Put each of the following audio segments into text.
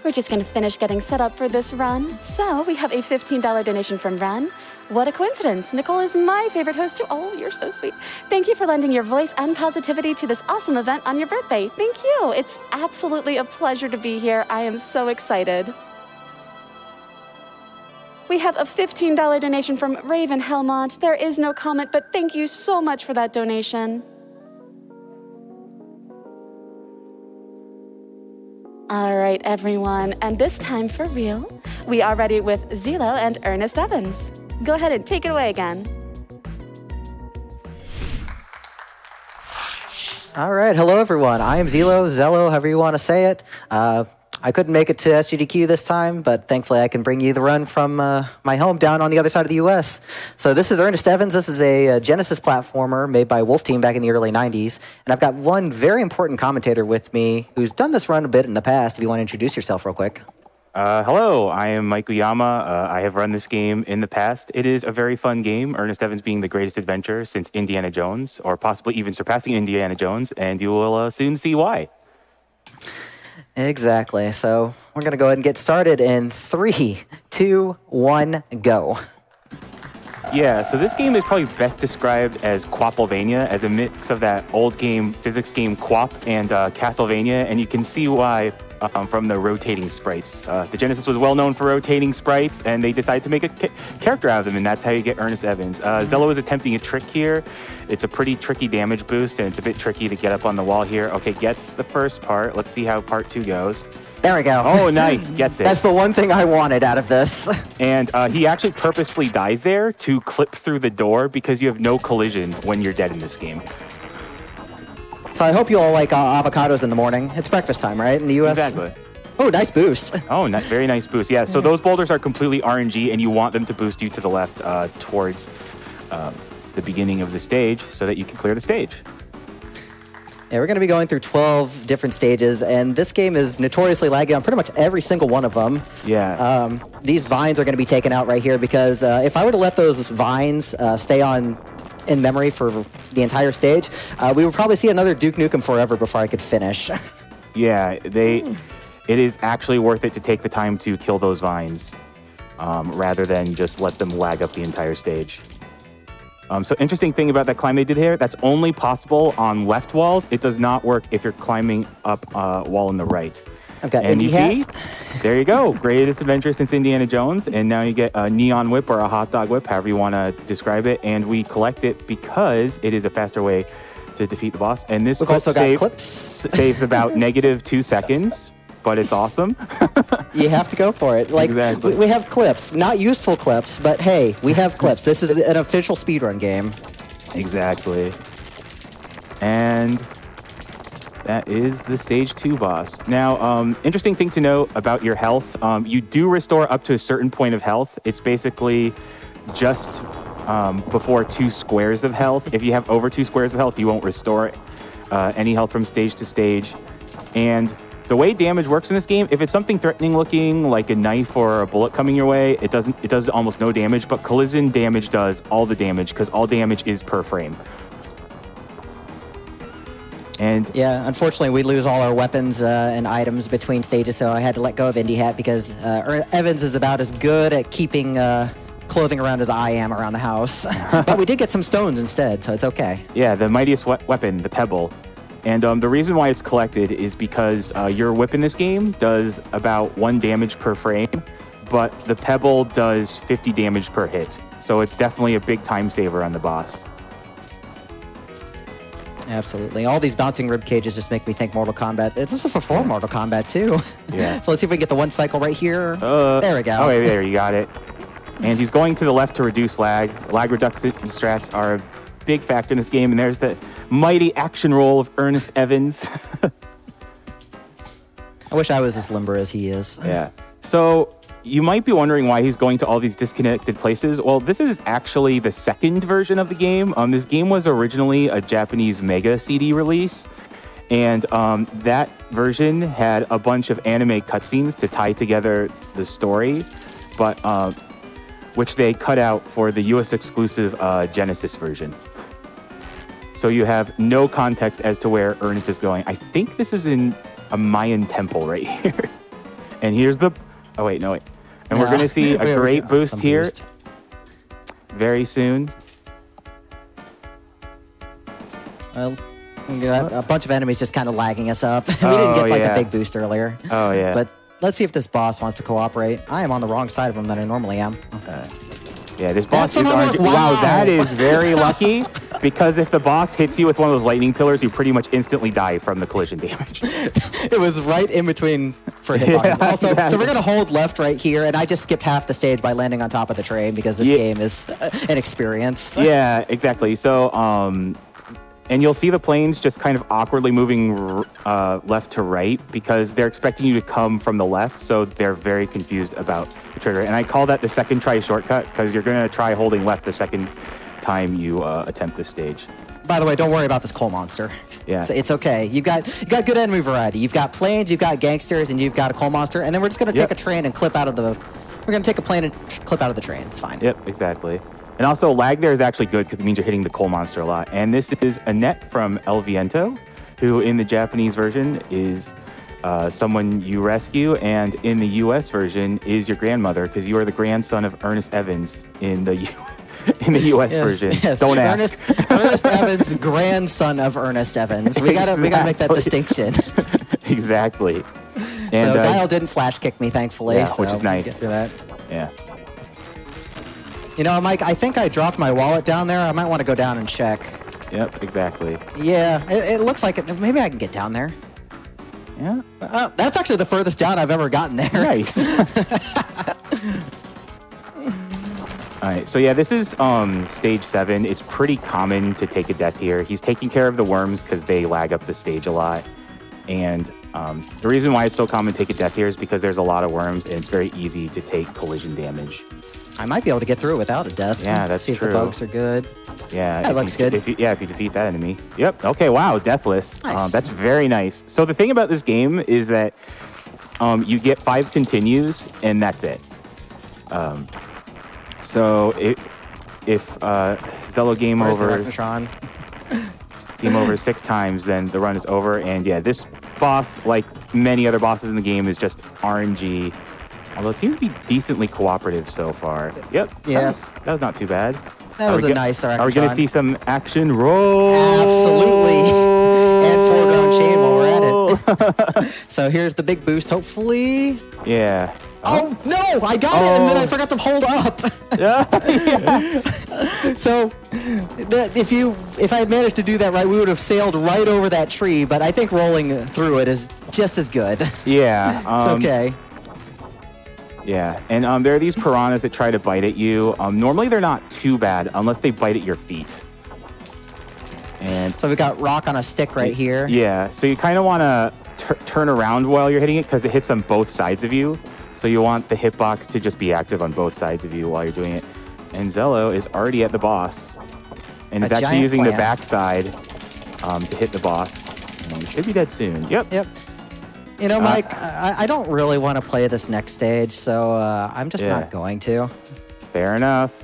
We're just going to finish getting set up for this run. So we have a $15 donation from Ren. What a coincidence. Nichole is my favorite host too. Oh, you're so sweet. Thank you for lending your voice and positivity to this awesome event on your birthday. Thank you. It's absolutely a pleasure to be here. I am so excited. We have a $15 donation from Raven Helmont. There is no comment, but thank you so much for that donation. All right, everyone, and this time for real, we are ready with Zelo and Earnest Evans. Go ahead and take it away again. All right, hello everyone. I am Zello, however you want to say it. I couldn't make it to SGDQ this time, but thankfully I can bring you the run from my home down on the other side of the US. So this is Earnest Evans. This is a Genesis platformer made by Wolf Team back in the early 90s. And I've got one very important commentator with me who's done this run a bit in the past, if you want to introduce yourself real quick. Hello, I am Mike Uyama. I have run this game in the past. It is a very fun game, Earnest Evans being the greatest adventure since Indiana Jones, or possibly even surpassing Indiana Jones, and you will soon see why. Exactly. So we're going to go ahead and get started in 3, 2, 1, go. Yeah, so this game is probably best described as Quapplevania, as a mix of that old game, physics game Quap and Castlevania, and you can see why from the rotating sprites. The Genesis was well known for rotating sprites, and they decided to make a character out of them, and that's how you get Earnest Evans. Zello is attempting a trick here. It's a pretty tricky damage boost, and it's a bit tricky to get up on the wall here. Okay, gets the first part. Let's see how part 2 goes. There we go. Oh, nice. Gets it. That's the one thing I wanted out of this. And he actually purposefully dies there to clip through the door because you have no collision when you're dead in this game. So I hope you all like avocados in the morning. It's breakfast time, right, in the U.S.? Exactly. Oh, nice boost. Oh, very nice boost. Yeah, so those boulders are completely RNG, and you want them to boost you to the left towards the beginning of the stage so that you can clear the stage. Yeah, we're going to be going through 12 different stages, and this game is notoriously laggy on pretty much every single one of them. Yeah. These vines are going to be taken out right here because if I were to let those vines stay on in memory for the entire stage, we would probably see another Duke Nukem Forever before I could finish. Yeah, it is actually worth it to take the time to kill those vines rather than just let them lag up the entire stage. So interesting thing about that climb they did here, that's only possible on left walls. It does not work if you're climbing up a wall on the right. I've got and Indie you hat. see, there you go. Greatest adventure since Indiana Jones. And now you get a neon whip or a hot dog whip, however you want to describe it. And we collect it because it is a faster way to defeat the boss. And this We've also got clips. Saves about -2 seconds, but it's awesome. You have to go for it. Like, exactly. We have clips, not useful clips, but hey, we have clips. This is an official speedrun game. Exactly. And that is the stage 2 boss. Now, interesting thing to note about your health, you do restore up to a certain point of health. It's basically just before 2 squares of health. If you have over 2 squares of health, you won't restore any health from stage to stage. And the way damage works in this game, if it's something threatening looking, like a knife or a bullet coming your way, it does almost no damage, but collision damage does all the damage because all damage is per frame. And yeah, unfortunately, we lose all our weapons and items between stages, so I had to let go of Indie Hat because Evans is about as good at keeping clothing around as I am around the house. But we did get some stones instead, so it's okay. Yeah, the mightiest weapon, the pebble. And the reason why it's collected is because your whip in this game does about 1 damage per frame, but the pebble does 50 damage per hit. So it's definitely a big time saver on the boss. Absolutely. All these bouncing rib cages just make me think Mortal Kombat. This is before Mortal Kombat, too. Yeah. So let's see if we can get the 1 cycle right here. There we go. Oh, there, you got it. And he's going to the left to reduce lag. Lag reduction strats are a big factor in this game, and there's the mighty action roll of Earnest Evans. I wish I was as limber as he is. Yeah. So you might be wondering why he's going to all these disconnected places. Well, this is actually the second version of the game. This game was originally a Japanese Mega CD release, and that version had a bunch of anime cutscenes to tie together the story, but which they cut out for the US exclusive Genesis version. So you have no context as to where Earnest is going. I think this is in a Mayan temple right here. And here's the... Oh, wait, no, wait. And we're going to see a great boost here very soon. Well, we got a bunch of enemies just kind of lagging us up. We didn't get like a big boost earlier. Oh, yeah. But let's see if this boss wants to cooperate. I am on the wrong side of him than I normally am. Yeah, this boss is wow. Wow, that is very lucky, because if the boss hits you with one of those lightning pillars, you pretty much instantly die from the collision damage. It was right in between for hitboxes. Also, so we're going to hold left right here, and I just skipped half the stage by landing on top of the train because this game is an experience. Yeah, exactly. So, and you'll see the planes just kind of awkwardly moving left to right because they're expecting you to come from the left, so they're very confused about the trigger. And I call that the second try shortcut because you're going to try holding left the second time you attempt this stage. By the way, don't worry about this coal monster. Yeah. It's okay. You've got good enemy variety. You've got planes, you've got gangsters, and you've got a coal monster. And then we're just going to take a train and clip out of the... We're going to take a plane and clip out of the train. It's fine. Yep, exactly. And also, lag there is actually good because it means you're hitting the coal monster a lot. And this is Annette from El Viento, who in the Japanese version is someone you rescue, and in the U.S. version is your grandmother because you are the grandson of Earnest Evans in the U.S. version. Yes. Don't ask. Ernest Evans, grandson of Ernest Evans. We gotta make that distinction. Exactly. And, so Guile didn't flash kick me, thankfully. Yeah, so which is nice. Get to that. Yeah. You know, Mike, I think I dropped my wallet down there. I might want to go down and check. Yep, exactly. Yeah, it looks like it. Maybe I can get down there. Yeah. That's actually the furthest down I've ever gotten there. Nice. All right, so yeah, this is stage 7. It's pretty common to take a death here. He's taking care of the worms because they lag up the stage a lot. And the reason why it's so common to take a death here is because there's a lot of worms and it's very easy to take collision damage. I might be able to get through it without a death. Yeah, that's true. See if the bugs are good. Yeah. That looks good. If you defeat that enemy. Yep. Okay, wow, deathless. Nice. That's very nice. So the thing about this game is that you get 5 continues and that's it. So if Zello game over 6 times, then the run is over. And yeah, this boss, like many other bosses in the game, is just RNG. Although it seems to be decently cooperative so far. Yep. Yeah. That was not too bad. That was a nice Arcatron. Are we going to see some action? Roll! Absolutely. And foreground chain while we're at it. So here's the big boost, hopefully. Yeah. Oh, no! I got it, and then I forgot to hold up. So if I had managed to do that right, we would have sailed right over that tree, but I think rolling through it is just as good. Yeah. It's okay. Yeah, and there are these piranhas that try to bite at you. Normally, they're not too bad unless they bite at your feet. And so we got rock on a stick right here. Yeah, so you kind of want to turn around while you're hitting it because it hits on both sides of you. So you want the hitbox to just be active on both sides of you while you're doing it. And Zello is already at the boss and is actually using the backside to hit the boss. And he should be dead soon. Yep. You know, Mike, I don't really want to play this next stage, so I'm just not going to. Fair enough.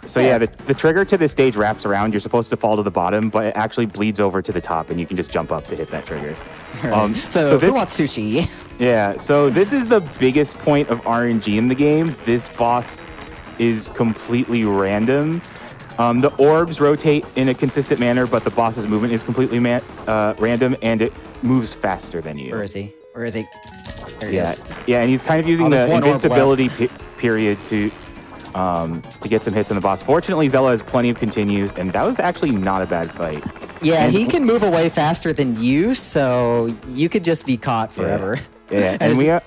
So yeah, the trigger to this stage wraps around. You're supposed to fall to the bottom, but it actually bleeds over to the top, and you can just jump up to hit that trigger. Right. So who wants sushi? Yeah, so this is the biggest point of RNG in the game. This boss is completely random. The orbs rotate in a consistent manner, but the boss's movement is completely random, and it moves faster than you. Where is he? There he is. Yeah, and he's kind of using the invincibility period to get some hits on the boss. Fortunately, Zello has plenty of continues, and that was actually not a bad fight. Yeah, and he can move away faster than you, so you could just be caught forever. Yeah, and we are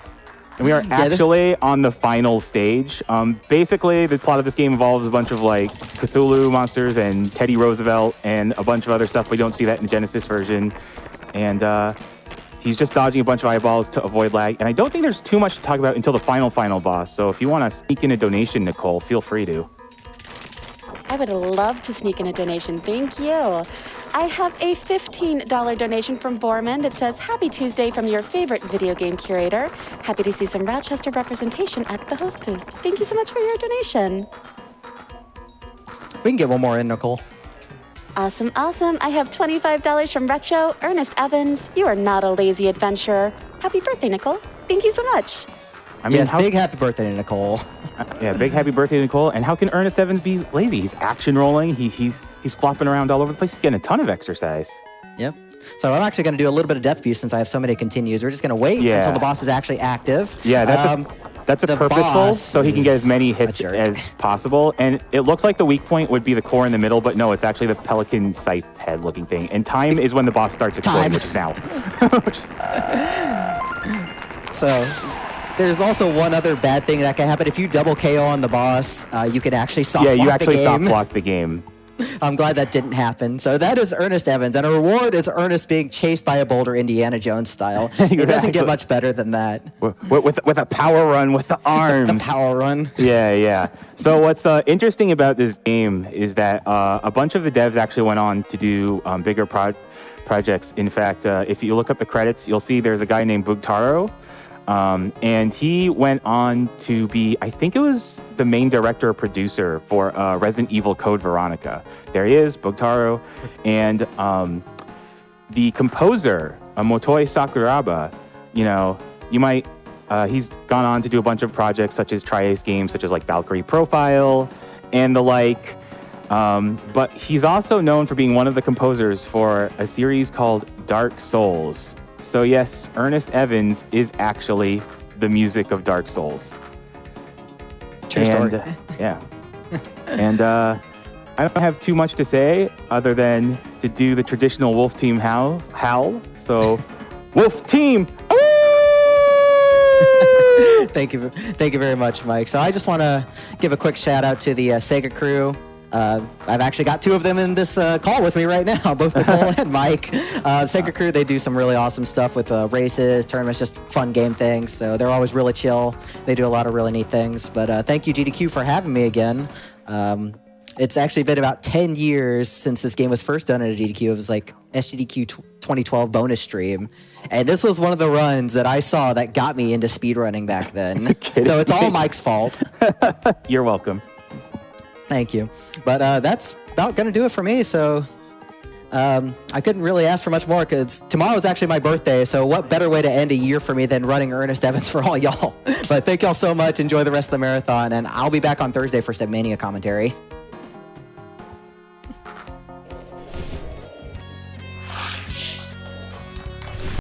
actually on the final stage. Basically, the plot of this game involves a bunch of like Cthulhu monsters and Teddy Roosevelt and a bunch of other stuff. We don't see that in the Genesis version. And he's just dodging a bunch of eyeballs to avoid lag. And I don't think there's too much to talk about until the final boss. So if you want to sneak in a donation, Nichole, feel free to. I would love to sneak in a donation. Thank you. I have a $15 donation from Borman that says, "Happy Tuesday from your favorite video game curator. Happy to see some Rochester representation at the host booth." Thank you so much for your donation. We can get one more in, Nichole. Awesome. I have $25 from Retro Ernest Evans. You are not a lazy adventurer. Happy birthday, Nichole. Thank you so much. I mean, Yes, big happy birthday to Nichole. yeah, big happy birthday to Nichole. And how can Earnest Evans be lazy? He's action rolling. He's flopping around all over the place. He's getting a ton of exercise. Yep. So I'm actually going to do a little bit of death view since I have so many continues. We're just going to wait until the boss is actually active. Yeah, that's a purposeful, so he can get as many hits as possible. And it looks like the weak point would be the core in the middle, but no, it's actually the pelican scythe head looking thing. And time is when the boss starts exploding, which is now. So there's also one other bad thing that can happen. If you double KO on the boss, you can actually soft block the game. Yeah, you actually soft block the game. I'm glad that didn't happen. So that is Earnest Evans, and a reward is Earnest being chased by a boulder, Indiana Jones style. Exactly. It doesn't get much better than that. With a power run with the arms. The power run. Yeah. So what's interesting about this game is that a bunch of the devs actually went on to do bigger projects. In fact, if you look up the credits, you'll see there's a guy named Bugtaro. And he went on to be, I think it was the main director or producer for Resident Evil Code Veronica. There he is, Bugtaro. And the composer, Motoi Sakuraba, he's gone on to do a bunch of projects such as Tri-Ace games, such as like Valkyrie Profile and the like. But he's also known for being one of the composers for a series called Dark Souls. So yes, Earnest Evans is actually the music of Dark Souls. True story. Yeah. And I don't have too much to say other than to do the traditional Wolf Team howl. So, Wolf Team! Thank you very much, Mike. So I just want to give a quick shout out to the Sega crew. I've actually got two of them in this call with me right now, both Nichole and Mike. Sega crew, they do some really awesome stuff with races, tournaments, just fun game things. So they're always really chill. They do a lot of really neat things. But thank you, GDQ, for having me again. It's actually been about 10 years since this game was first done at a GDQ. It was like SGDQ 2012 bonus stream. And this was one of the runs that I saw that got me into speedrunning back then. So it's all Mike's fault. You're welcome. Thank you. But that's about going to do it for me. So I couldn't really ask for much more because tomorrow is actually my birthday. So what better way to end a year for me than running Earnest Evans for all y'all? But thank y'all so much. Enjoy the rest of the marathon. And I'll be back on Thursday for some Mania commentary.